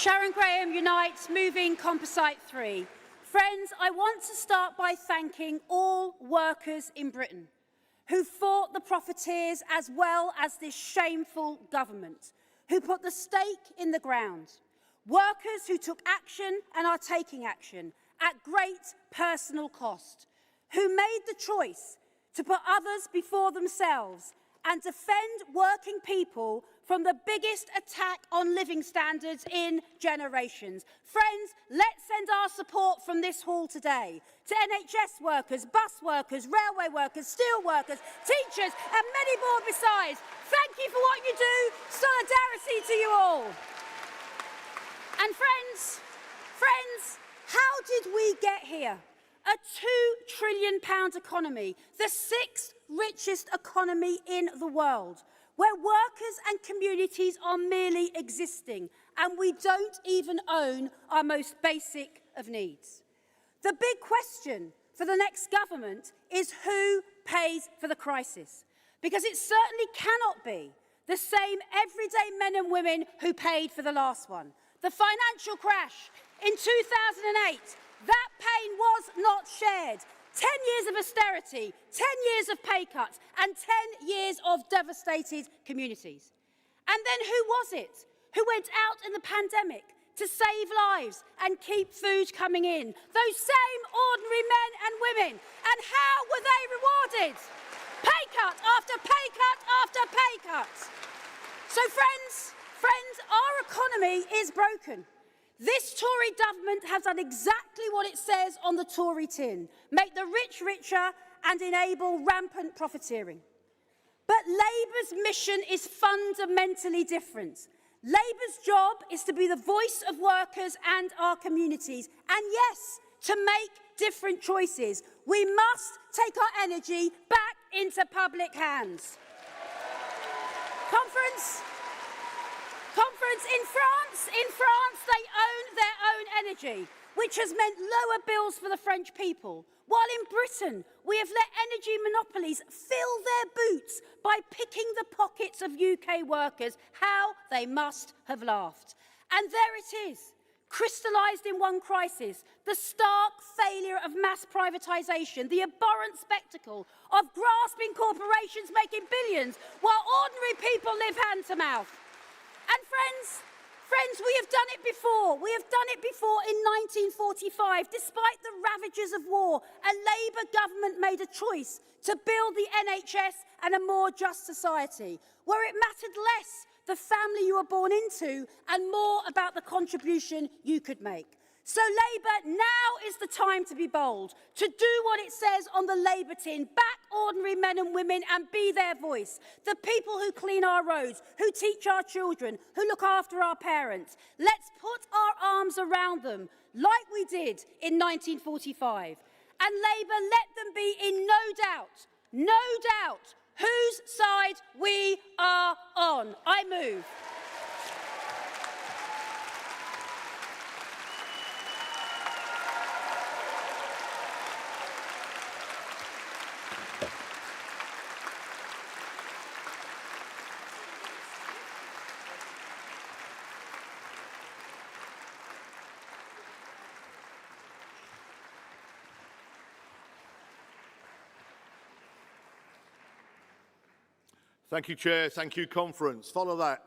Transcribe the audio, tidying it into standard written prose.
Sharon Graham unites Moving Composite 3. Friends, I want to start by thanking all workers in Britain who fought the profiteers as well as this shameful government, who put the stake in the ground. Workers who took action and are taking action at great personal cost, who made the choice to put others before themselves and defend working people from the biggest attack on living standards in generations. Friends, let's send our support from this hall today to NHS workers, bus workers, railway workers, steel workers, teachers and many more besides. Thank you for what you do. Solidarity to you all. And friends, how did we get here? A £2 trillion economy, the 6th richest economy in the world, where workers and communities are merely existing and we don't even own our most basic of needs. The big question for the next government is who pays for the crisis, because it certainly cannot be the same everyday men and women who paid for the last one. The financial crash in 2008, that pain was not shared. 10 years of austerity, 10 years of pay cuts, and 10 years of devastated communities. And then who was it who went out in the pandemic to save lives and keep food coming in? Those same ordinary men and women. And how were they rewarded? Pay cut after pay cut after pay cut. So friends, our economy is broken. This Tory government has done exactly what it says on the Tory tin: make the rich richer and enable rampant profiteering. But Labour's mission is fundamentally different. Labour's job is to be the voice of workers and our communities, and yes, to make different choices. We must take our energy back into public hands. In France, they own their own energy, which has meant lower bills for the French people. While in Britain, we have let energy monopolies fill their boots by picking the pockets of UK workers. How they must have laughed. And there it is, crystallised in one crisis, the stark failure of mass privatisation, the abhorrent spectacle of grasping corporations making billions while ordinary people live hand to mouth. And friends, we have done it before. We have done it before in 1945. Despite the ravages of war, a Labour government made a choice to build the NHS and a more just society, where it mattered less the family you were born into and more about the contribution you could make. So Labour, now is the time to be bold, to do what it says on the Labour tin: back ordinary men and women and be their voice. The people who clean our roads, who teach our children, who look after our parents. Let's put our arms around them, like we did in 1945. And Labour, let them be in no doubt, whose side we are on. I move. Thank you, Chair. Thank you, Conference. Follow that.